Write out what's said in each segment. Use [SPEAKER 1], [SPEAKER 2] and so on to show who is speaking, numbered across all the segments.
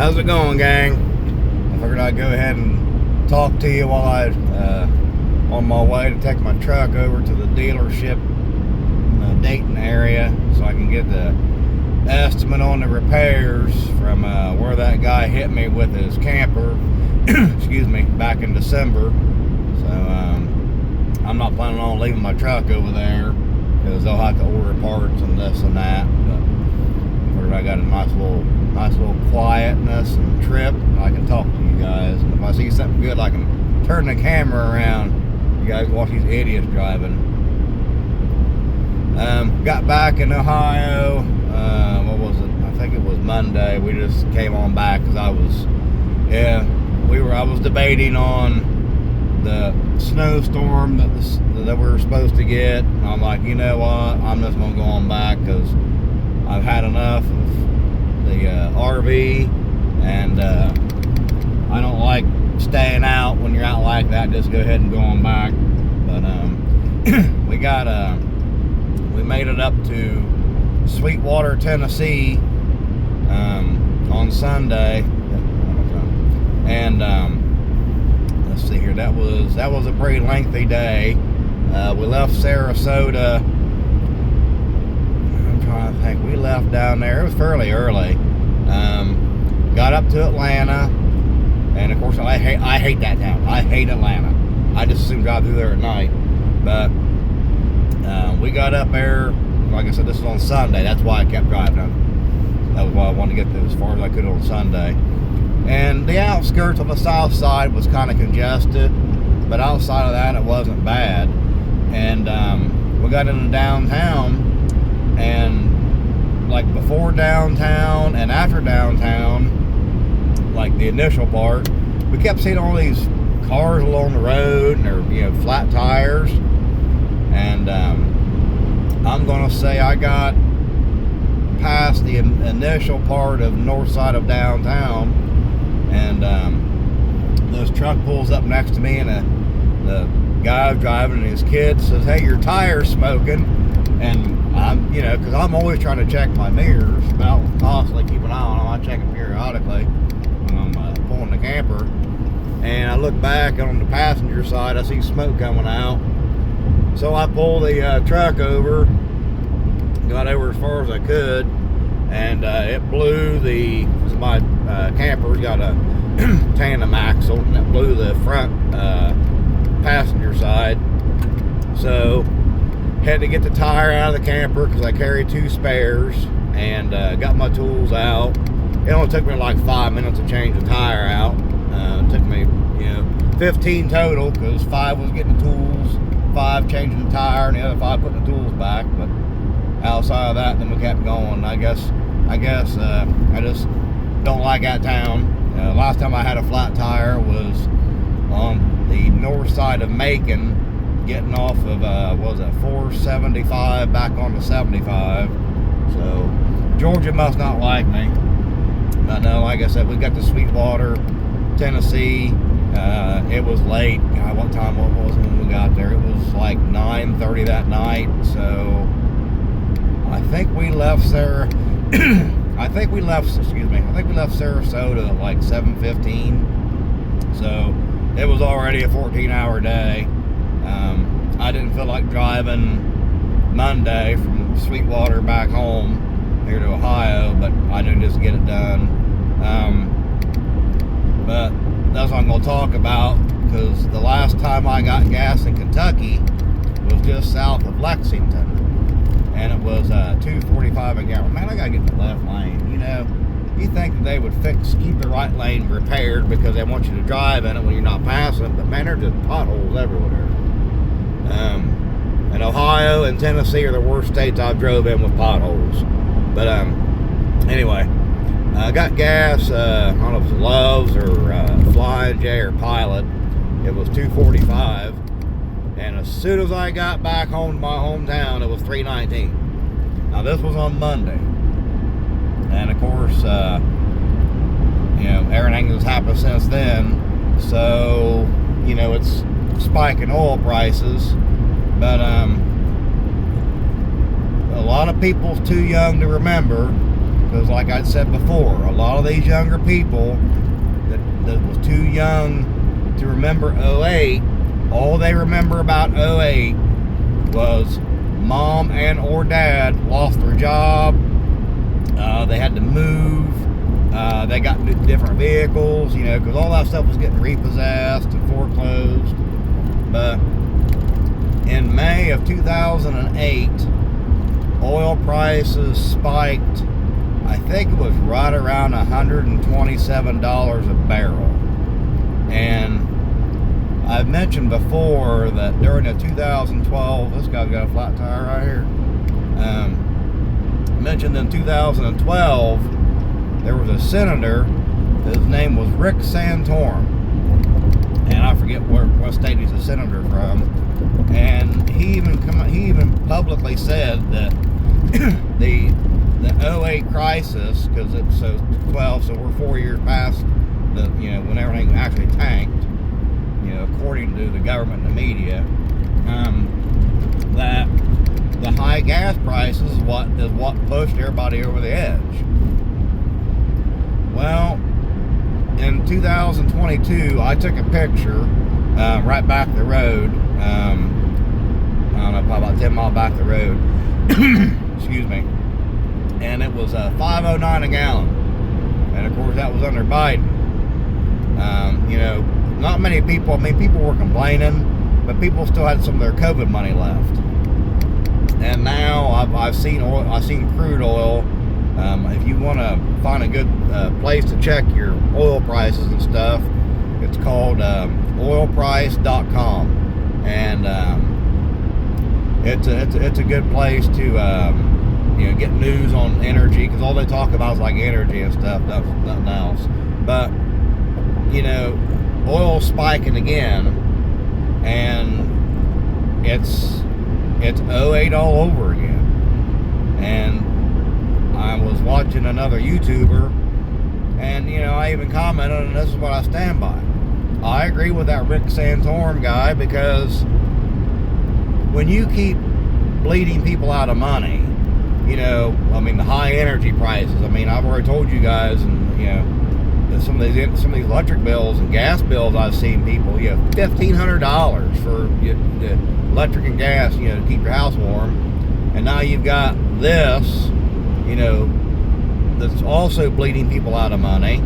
[SPEAKER 1] How's it going, gang? I figured I'd go ahead and talk to you while I on my way to take my truck over to the dealership in the Dayton area so I can get the estimate on the repairs from where that guy hit me with his camper excuse me, back in December. So I'm not planning on leaving my truck over there because they'll have to order parts and this and that. But I figured I got a nice little quietness and trip. I can talk to you guys, and if I see something good, I can turn the camera around. You guys watch these idiots driving. Got back in Ohio. What was it? I think it was Monday. We just came on back because I was debating on the snowstorm that we were supposed to get. And I'm like, you know what? I'm just gonna go on back because I've had enough of the RV, and I don't like staying out when you're out like that. Just go ahead and go on back. But we made it up to Sweetwater, Tennessee on Sunday, and let's see here. That was a pretty lengthy day. We left Sarasota. I'm trying to think. We left down there. It was fairly early. Got up to Atlanta, and of course I hate that town. I hate Atlanta. I just assume drive through there at night. But we got up there. Like I said, this was on Sunday. That's why I kept driving. That was why I wanted to get as far as I could on Sunday. And the outskirts on the south side was kind of congested, but outside of that, it wasn't bad. And we got into downtown, and like before downtown and after downtown, like the initial part, we kept seeing all these cars along the road, and they're flat tires. And I'm gonna say I got past the initial part of north side of downtown, and this truck pulls up next to me, and the guy driving and his kid says, "Hey, your tire's smoking." And I'm, because I'm always trying to check my mirrors, I'll constantly keep an eye on them. I check them periodically when I'm pulling the camper. And I look back on the passenger side, I see smoke coming out. So I pull the truck over, got over as far as I could, and it blew my camper's got a tandem axle, and it blew the front passenger side. So had to get the tire out of the camper because I carried 2 spares, and got my tools out. It only took me like 5 minutes to change the tire out. It took me 15 total because 5 was getting the tools, 5 changing the tire, and the other 5 putting the tools back. But outside of that, then we kept going. I guess I just don't like that town. Last time I had a flat tire was on the north side of Macon, getting off of 475 back onto 75. So Georgia must not like me. But no, like I said, we got to Sweetwater, Tennessee. It was late. God, what time was it when we got there? It was like 9:30 that night. So I think we left Sarasota at like 7:15. So it was already a 14-hour day. I didn't feel like driving Monday from Sweetwater back home here to Ohio, but I knew just to get it done. But that's what I'm going to talk about, because the last time I got gas in Kentucky was just south of Lexington, and it was $2.45 a gallon. Man, I got to get in the left lane. You think that they would keep the right lane repaired because they want you to drive in it when you're not passing, but man, there's just potholes everywhere. And Ohio and Tennessee are the worst states I've drove in with potholes. But anyway, I got gas. I don't know if it's Love's or Flying J or Pilot. It was $2.45, and as soon as I got back home to my hometown, it was $3.19. Now this was on Monday, and of course, everything that's happened since then. So it's spiking oil prices, but a lot of people's too young to remember Because like I said before, a lot of these younger people that was too young to remember '08, all they remember about '08 was mom and or dad lost their job, they had to move, they got different vehicles, you know, because all that stuff was getting repossessed and foreclosed. But in May of 2008, oil prices spiked. I think it was right around $127 a barrel. And I've mentioned before that during the 2012, this guy's got a flat tire right here. Mentioned in 2012, there was a senator. His name was Rick Santorum, and I forget what state he's a senator from. And he even publicly said that the '08 crisis, because it's so 12, so we're 4 years past the, you know, when everything actually tanked, you know, according to the government and the media, that the high gas prices is what pushed everybody over the edge. Well, in 2022, I took a picture right back the road. I don't know, probably about 10 miles back the road. Excuse me. And it was $5.09 a gallon. And of course, that was under Biden. You know, not many people. I mean, people were complaining, but people still had some of their COVID money left. And now I've seen oil. I've seen crude oil. If you want to find a good place to check your oil prices and stuff, it's called oilprice.com, and it's a good place to you know, get news on energy, because all they talk about is like energy and stuff, nothing else. But you know, oil's spiking again, and it's '08 all over again. And I was watching another YouTuber, and you know, I even commented, and this is what I stand by. I agree with that Rick Santorum guy, because when you keep bleeding people out of money, you know, I mean, the high energy prices. I mean, I've already told you guys, and you know, some of these electric bills and gas bills I've seen people, you know, $1,500 for electric and gas, you know, to keep your house warm. And now you've got this, you know, that's also bleeding people out of money.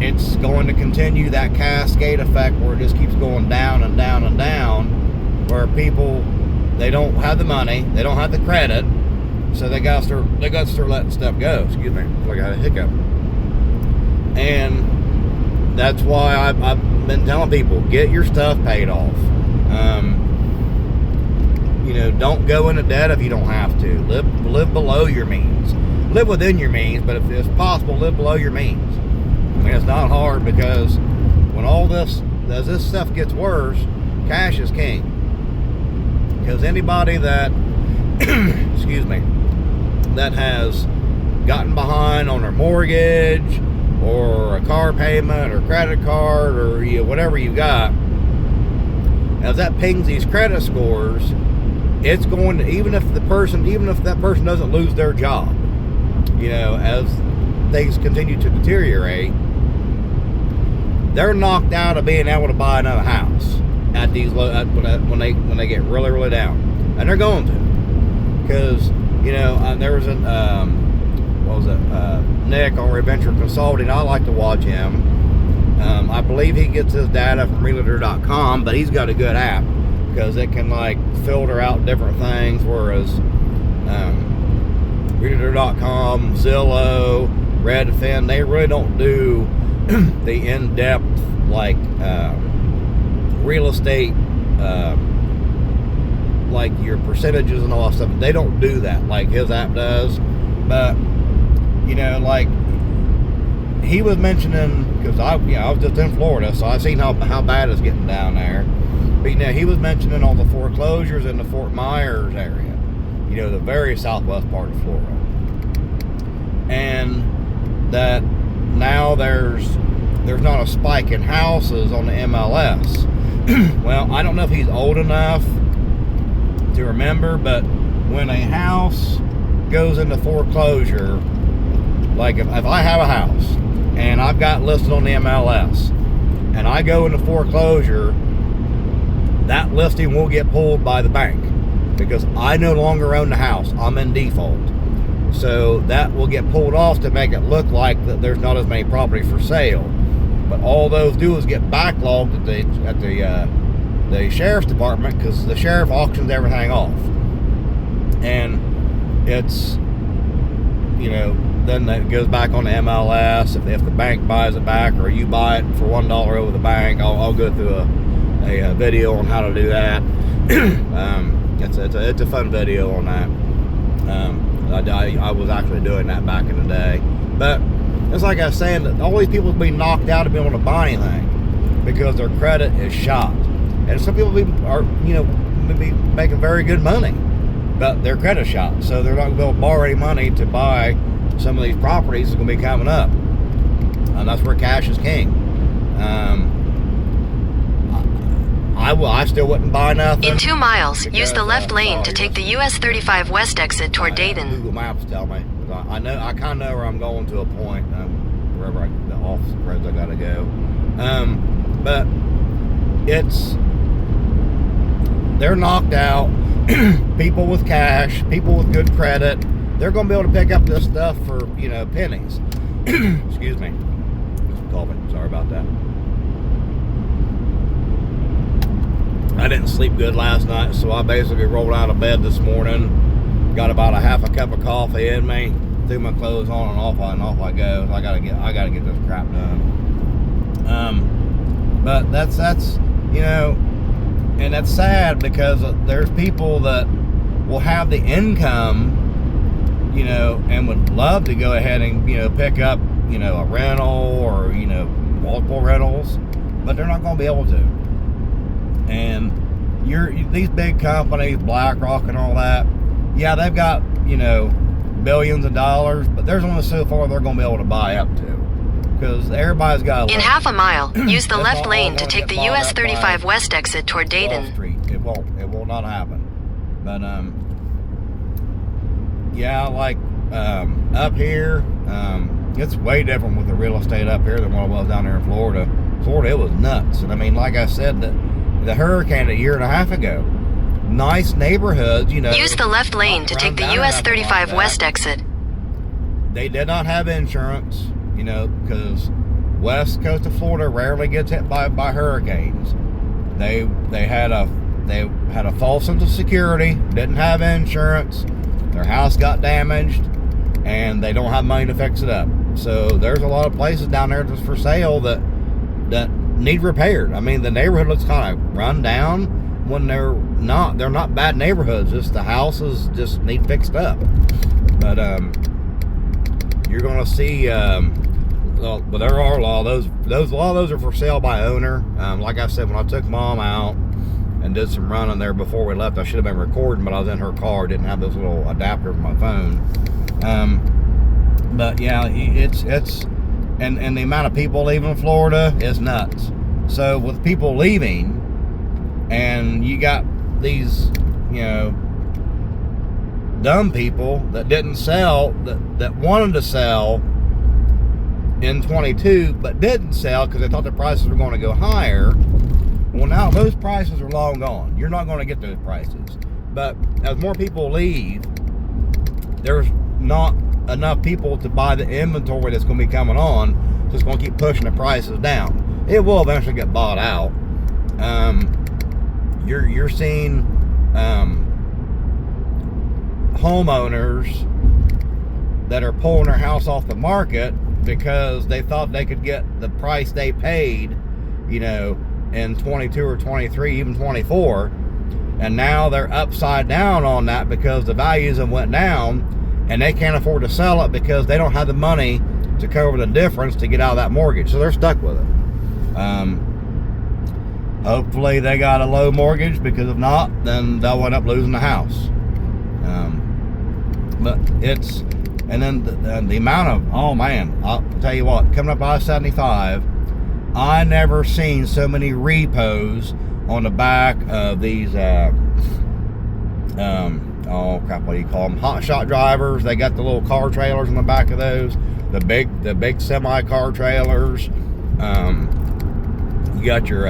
[SPEAKER 1] It's going to continue that cascade effect where it just keeps going down and down and down, where people, they don't have the money, they don't have the credit, so they got to start letting stuff go. Excuse me, I got a hiccup. And that's why I've been telling people, get your stuff paid off. You know, don't go into debt if you don't have to. Live below your means. Live within your means, but if it's possible, live below your means. I mean, it's not hard, because when as this stuff gets worse, cash is king. Because anybody that, excuse me, that has gotten behind on their mortgage or a car payment or credit card or, you know, whatever you got, as that pings these credit scores, it's going to, even if that person doesn't lose their job, you know, as things continue to deteriorate, they're knocked out of being able to buy another house at these when they get really, really down, and they're going to, because you know, there was an Nick on Reventure Consulting. I like to watch him. I believe he gets his data from realtor.com, but he's got a good app, because it can like filter out different things, whereas realtor.com, Zillow, Redfin, they really don't do the in-depth like real estate, like your percentages and all that stuff. They don't do that like his app does. But you know, like he was mentioning, because I was just in Florida, so I've seen how bad it's getting down there. But you know, he was mentioning all the foreclosures in the Fort Myers area, you know, the very southwest part of Florida, and that now there's not a spike in houses on the MLS. Well, I don't know if he's old enough to remember, but when a house goes into foreclosure, like if I have a house and I've got listed on the MLS and I go into foreclosure, that listing will get pulled by the bank because I no longer own the house. I'm in default. So that will get pulled off to make it look like that there's not as many properties for sale. But all those do is get backlogged at the sheriff's department because the sheriff auctions everything off. And it's, then it goes back on the MLS. If the bank buys it back or you buy it for $1 over the bank, I'll go through a video on how to do that. It's a fun video on that. I was actually doing that back in the day. But it's like I was saying, that all these people be knocked out of being able to buy anything because their credit is shot. And some people are maybe making very good money, but their credit's shot. So they're not going to be able to borrow any money to buy some of these properties that's going to be coming up. And that's where cash is king. I still wouldn't buy nothing.
[SPEAKER 2] In 2 miles, use the left lane to take the US 35 West exit toward Dayton.
[SPEAKER 1] Google Maps tell me. I kind of know where I'm going to a point, wherever the office roads I got to go. But they're knocked out. People with cash, people with good credit, they're going to be able to pick up this stuff for pennies. Excuse me. Just coughing. Sorry about that. I didn't sleep good last night, so I basically rolled out of bed this morning, got about a half a cup of coffee in me, threw my clothes on and off I go. I gotta get this crap done. But that's and that's sad because there's people that will have the income, and would love to go ahead and pick up a rental or multiple rentals, but they're not going to be able to. And these big companies, BlackRock and all that, yeah, they've got billions of dollars, but there's only so far they're going to be able to buy up to, because everybody's got.
[SPEAKER 2] In half a mile, use the left lane to take the US 35 West exit toward Dayton.
[SPEAKER 1] Street. It will not happen. But yeah, like up here, it's way different with the real estate up here than what it was down there in Florida. Florida, it was nuts. And I mean, like I said, the hurricane a year and a half ago, nice neighborhoods,
[SPEAKER 2] Use the left lane to take the US 35 West exit.
[SPEAKER 1] They did not have insurance, because west coast of Florida rarely gets hit by hurricanes. They had a false sense of security, didn't have insurance, their house got damaged, and they don't have money to fix it up. So there's a lot of places down there just for sale that need repaired. I mean, the neighborhood looks kind of run down when they're not bad neighborhoods, just the houses just need fixed up. But you're gonna see but there are a lot of those are for sale by owner. Like I said, when I took Mom out and did some running there before we left, I should have been recording, but I was in her car, didn't have this little adapter for my phone. But yeah, it's and the amount of people leaving Florida is nuts. So with people leaving, and you got these dumb people that didn't sell, that wanted to sell in 22 but didn't sell because they thought the prices were going to go higher. Well, now those prices are long gone. You're not going to get those prices. But as more people leave, there's not enough people to buy the inventory that's going to be coming on, so it's going to keep pushing the prices down. It will eventually get bought out. You're seeing homeowners that are pulling their house off the market because they thought they could get the price they paid, in 22 or 23, even 24, and now they're upside down on that because the values have went down, and they can't afford to sell it because they don't have the money to cover the difference to get out of that mortgage, so they're stuck with it. Hopefully they got a low mortgage, because if not, then they'll end up losing the house. But it's, and then the amount of, oh man, I'll tell you what, coming up I-75, I never seen so many repos on the back of these oh crap, what do you call them? Hot shot drivers. They got the little car trailers in the back of those. The big semi car trailers. You got your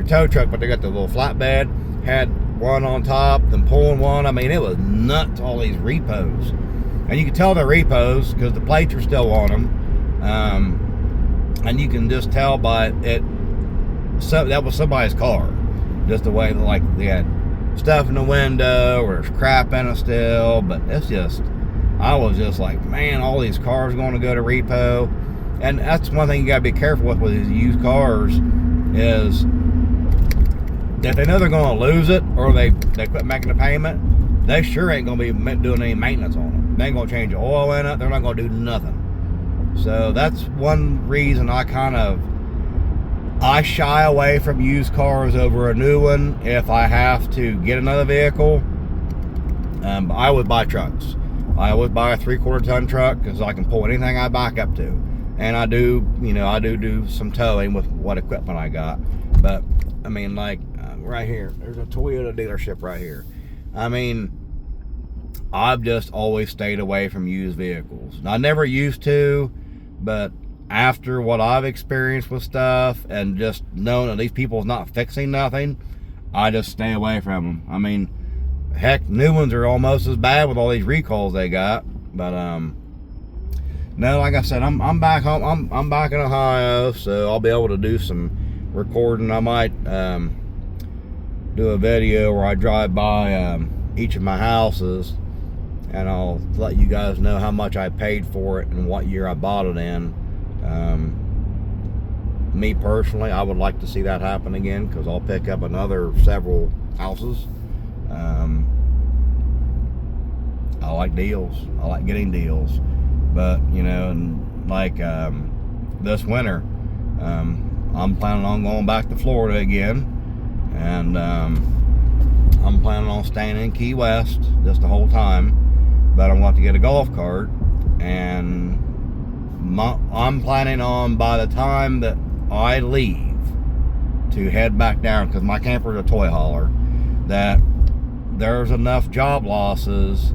[SPEAKER 1] tow truck, but they got the little flatbed. Had one on top, then pulling one. I mean, it was nuts. All these repos, and you can tell they're repos because the plates are still on them. And you can just tell by it. So that was somebody's car. Just the way, like, they had stuff in the window or there's crap in it still. But it's just, I was just like, man, all these cars going to go to repo. And that's one thing you got to be careful with these used cars is if they know they're going to lose it or they quit making the payment, they sure ain't going to be doing any maintenance on them. They ain't going to change the oil in it. They're not going to do nothing. So that's one reason I shy away from used cars over a new one. If I have to get another vehicle, I would buy trucks. I would buy a 3/4 ton truck because I can pull anything I back up to. And I do some towing with what equipment I got. But, I mean, like, right here, there's a Toyota dealership right here. I mean, I've just always stayed away from used vehicles. I never used to, but after what I've experienced with stuff and just knowing that these people's not fixing nothing, I just stay away from them. I mean, heck, new ones are almost as bad with all these recalls they got. But no, like I said, I'm back home. I'm back in Ohio, so I'll be able to do some recording. I might do a video where I drive by each of my houses, and I'll let you guys know how much I paid for it and what year I bought it in. Me personally, I would like to see that happen again because I'll pick up another several houses. I like deals. I like getting deals. But, you know, and like this winter, I'm planning on going back to Florida again. And I'm planning on staying in Key West just the whole time. But I'm going to have to get a golf cart. And I'm planning on, by the time that I leave, to head back down, because my camper's a toy hauler, that there's enough job losses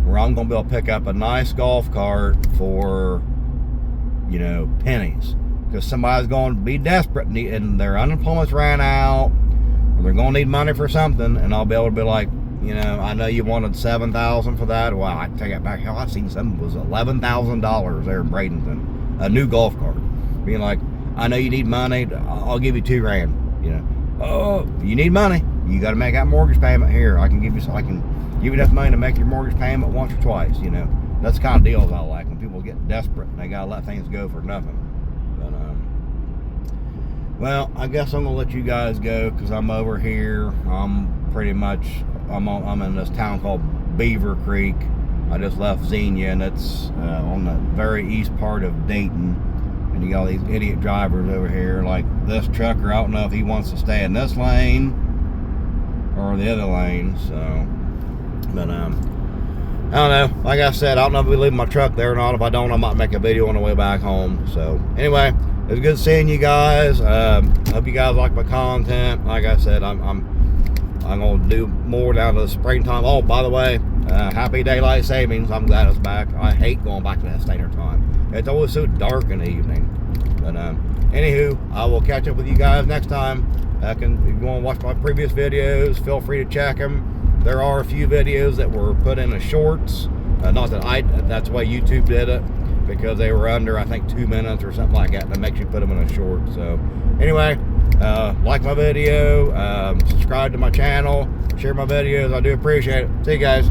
[SPEAKER 1] where I'm going to be able to pick up a nice golf cart for, you know, pennies. Because somebody's going to be desperate and their unemployment's ran out, or they're going to need money for something, and I'll be able to be like, you know, I know you wanted $7,000 for that. Well, I take it back. Hell, I've seen something was $11,000 there in Bradenton, a new golf cart. Being like, I know you need money. I'll give you $2,000. You know, oh, you need money. You got to make that mortgage payment here. I can give you enough money to make your mortgage payment once or twice. You know, that's the kind of deals I like, when people get desperate and they got to let things go for nothing. But well, I guess I'm gonna let you guys go because I'm over here. I'm in this town called Beaver Creek. I just left Xenia, and it's on the very east part of Dayton. And you got all these idiot drivers over here, like this trucker. I don't know if he wants to stay in this lane or the other lane. So, but I don't know. Like I said, I don't know if we leave my truck there or not. If I don't, I might make a video on the way back home. So anyway, it was good seeing you guys. Hope you guys like my content. Like I said, I'm gonna do more down to the springtime. Oh, by the way, happy daylight savings. I'm glad it's back. I hate going back to that standard time. It's always so dark in the evening. But anywho, I will catch up with you guys next time. If you want to watch my previous videos, feel free to check them. There are a few videos that were put in as shorts. Not that that's the way YouTube did it, because they were under, I think, 2 minutes or something like that. That makes you put them in a short. So anyway, like my video, subscribe to my channel, share my videos. I do appreciate it. See you guys.